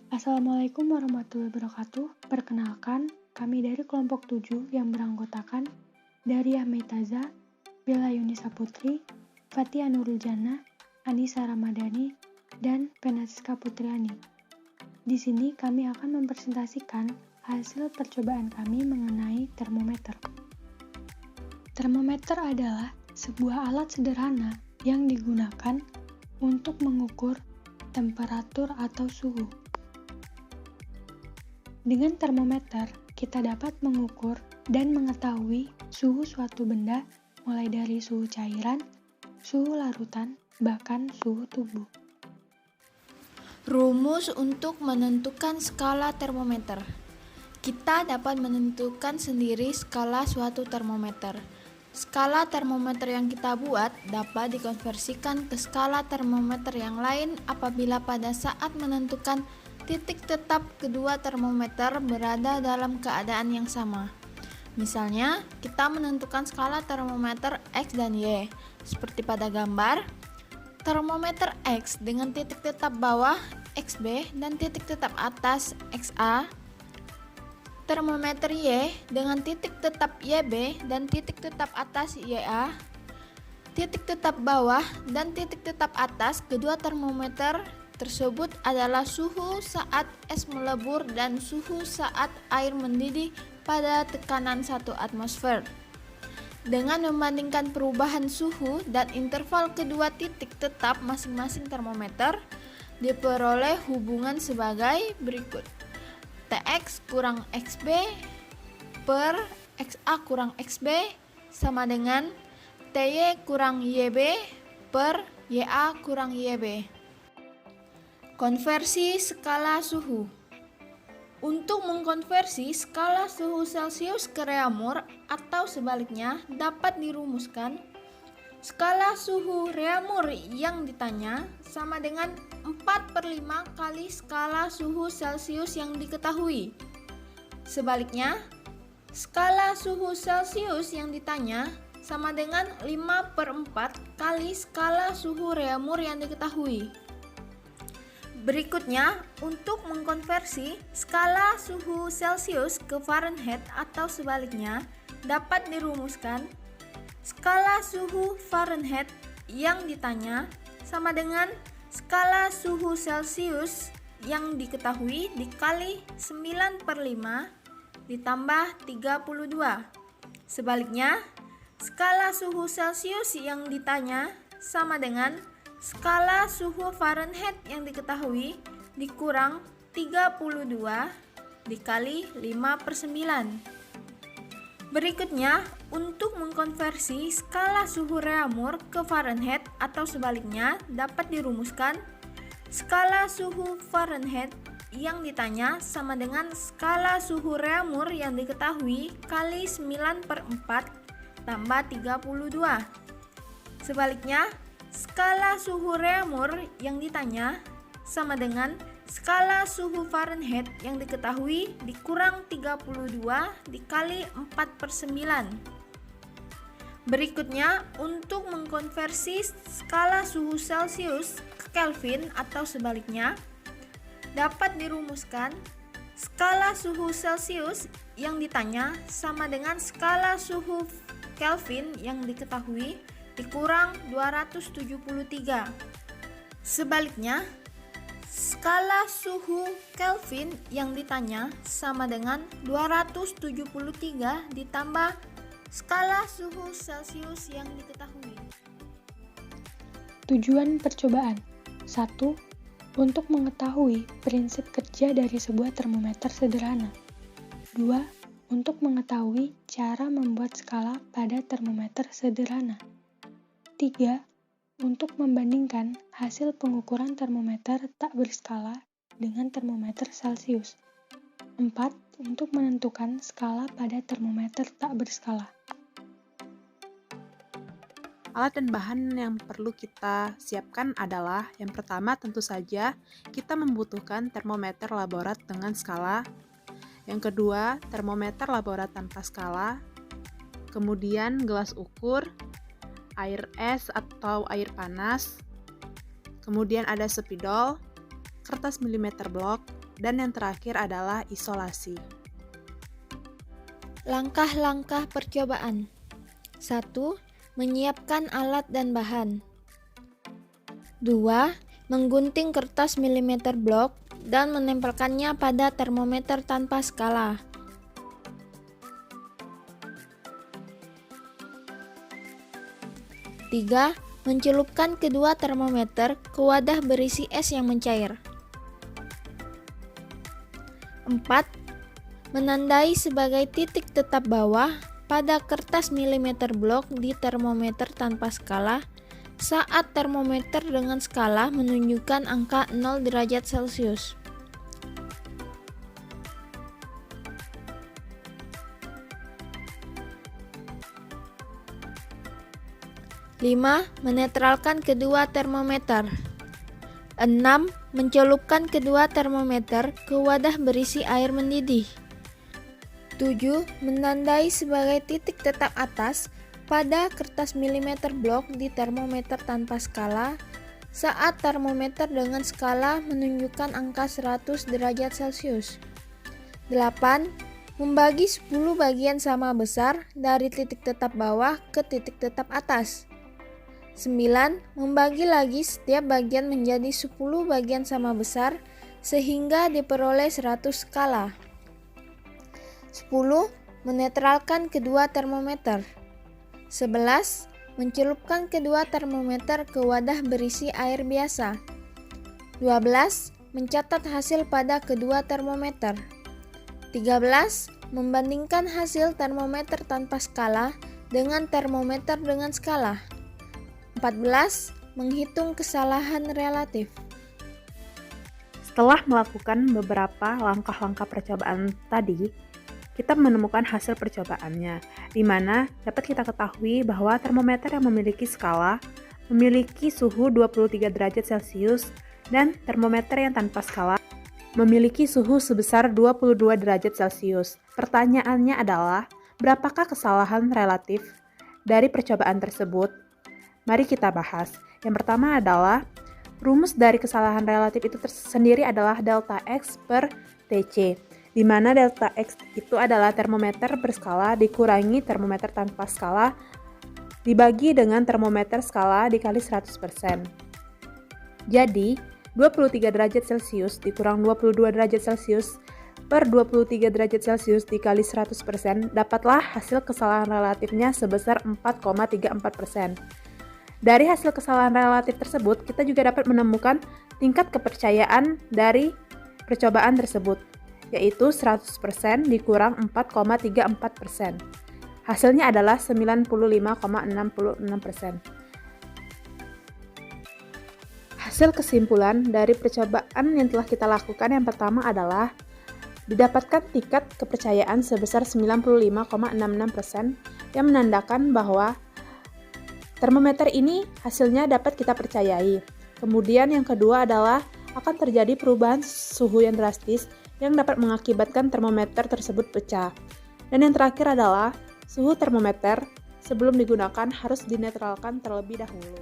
Assalamualaikum warahmatullahi wabarakatuh. Perkenalkan, kami dari kelompok 7 yang beranggotakan Daria Meitaza, Bella Yunisa Putri, Fatia Nurul Jannah, Anissa Ramadhani, dan Penaziska Putriani. Di sini kami akan mempresentasikan hasil percobaan kami mengenai termometer. Termometer adalah sebuah alat sederhana yang digunakan untuk mengukur temperatur atau suhu. Dengan termometer, kita dapat mengukur dan mengetahui suhu suatu benda mulai dari suhu cairan, suhu larutan, bahkan suhu tubuh. Rumus untuk menentukan skala termometer. Kita dapat menentukan sendiri skala suatu termometer. Skala termometer yang kita buat dapat dikonversikan ke skala termometer yang lain apabila pada saat menentukan titik tetap kedua termometer berada dalam keadaan yang sama. Misalnya, kita menentukan skala termometer X dan Y. Seperti pada gambar, termometer X dengan titik tetap bawah XB dan titik tetap atas XA. Termometer Y dengan titik tetap YB dan titik tetap atas YA. Titik tetap bawah dan titik tetap atas kedua termometer tersebut adalah suhu saat es melebur dan suhu saat air mendidih pada tekanan 1 atmosfer. Dengan membandingkan perubahan suhu dan interval kedua titik tetap masing-masing termometer, diperoleh hubungan sebagai berikut. Tx kurang Xb per Xa kurang Xb sama dengan Ty kurang Yb per Ya kurang Yb. Konversi skala suhu. Untuk mengkonversi skala suhu Celcius ke Reaumur atau sebaliknya dapat dirumuskan skala suhu Reaumur yang ditanya sama dengan 4/5 kali skala suhu Celcius yang diketahui. Sebaliknya, skala suhu Celcius yang ditanya sama dengan 5/4 kali skala suhu Reaumur yang diketahui. Berikutnya, untuk mengkonversi skala suhu Celcius ke Fahrenheit atau sebaliknya dapat dirumuskan skala suhu Fahrenheit yang ditanya sama dengan skala suhu Celcius yang diketahui dikali 9/5 ditambah 32. Sebaliknya, skala suhu Celcius yang ditanya sama dengan skala suhu Fahrenheit yang diketahui dikurang 32 dikali 5/9. Berikutnya, untuk mengkonversi skala suhu Reaumur ke Fahrenheit atau sebaliknya dapat dirumuskan skala suhu Fahrenheit yang ditanya sama dengan skala suhu Reaumur yang diketahui kali 9/4 tambah 32. Sebaliknya, skala suhu Reaumur yang ditanya sama dengan skala suhu Fahrenheit yang diketahui dikurang 32 dikali 4/9. Berikutnya, untuk mengkonversi skala suhu Celcius ke Kelvin atau sebaliknya dapat dirumuskan skala suhu Celcius yang ditanya sama dengan skala suhu Kelvin yang diketahui dikurang 273. Sebaliknya, skala suhu Kelvin yang ditanya sama dengan 273 ditambah skala suhu Celcius yang diketahui. Tujuan percobaan. 1. Untuk mengetahui prinsip kerja dari sebuah termometer sederhana. 2. Untuk mengetahui cara membuat skala pada termometer sederhana. 3. Untuk membandingkan hasil pengukuran termometer tak berskala dengan termometer Celcius. 4. Untuk menentukan skala pada termometer tak berskala. Alat dan bahan yang perlu kita siapkan adalah yang pertama tentu saja kita membutuhkan termometer laborat dengan skala. Yang kedua, termometer laborat tanpa skala. Kemudian gelas ukur, air es atau air panas, kemudian ada spidol, kertas milimeter blok, Dan yang terakhir adalah isolasi. Langkah-langkah percobaan. 1. Menyiapkan alat dan bahan. 2. Menggunting kertas milimeter blok dan menempelkannya pada termometer tanpa skala. 3. Mencelupkan kedua termometer ke wadah berisi es yang mencair. 4. Menandai sebagai titik tetap bawah pada kertas milimeter blok di termometer tanpa skala saat termometer dengan skala menunjukkan angka 0 derajat Celcius. 5. Menetralkan kedua termometer. 6. Mencelupkan kedua termometer ke wadah berisi air mendidih. 7. Menandai sebagai titik tetap atas pada kertas milimeter blok di termometer tanpa skala saat termometer dengan skala menunjukkan angka 100 derajat Celcius. 8. Membagi 10 bagian sama besar dari titik tetap bawah ke titik tetap atas. 9. Membagi lagi setiap bagian menjadi 10 bagian sama besar sehingga diperoleh 100 skala. 10. Menetralkan kedua termometer. 11. Mencelupkan kedua termometer ke wadah berisi air biasa. 12. Mencatat hasil pada kedua termometer. 13. Membandingkan hasil termometer tanpa skala dengan termometer dengan skala. 14. Menghitung kesalahan relatif. Setelah melakukan beberapa langkah-langkah percobaan tadi, kita menemukan hasil percobaannya, di mana dapat kita ketahui bahwa termometer yang memiliki skala memiliki suhu 23 derajat Celcius dan termometer yang tanpa skala memiliki suhu sebesar 22 derajat Celcius. Pertanyaannya adalah, berapakah kesalahan relatif dari percobaan tersebut? Mari kita bahas. Yang pertama adalah rumus dari kesalahan relatif itu sendiri adalah delta X per TC, di mana delta X itu adalah termometer berskala dikurangi termometer tanpa skala dibagi dengan termometer skala dikali 100%. Jadi, 23 derajat Celcius dikurang 22 derajat Celcius per 23 derajat Celcius dikali 100%, dapatlah hasil kesalahan relatifnya sebesar 4,34%. Dari hasil kesalahan relatif tersebut, kita juga dapat menemukan tingkat kepercayaan dari percobaan tersebut, yaitu 100% dikurang 4,34%. Hasilnya adalah 95,66%. Hasil kesimpulan dari percobaan yang telah kita lakukan yang pertama adalah didapatkan tingkat kepercayaan sebesar 95,66% yang menandakan bahwa termometer ini hasilnya dapat kita percayai. Kemudian yang kedua adalah akan terjadi perubahan suhu yang drastis yang dapat mengakibatkan termometer tersebut pecah. Dan yang terakhir adalah suhu termometer sebelum digunakan harus dinetralkan terlebih dahulu.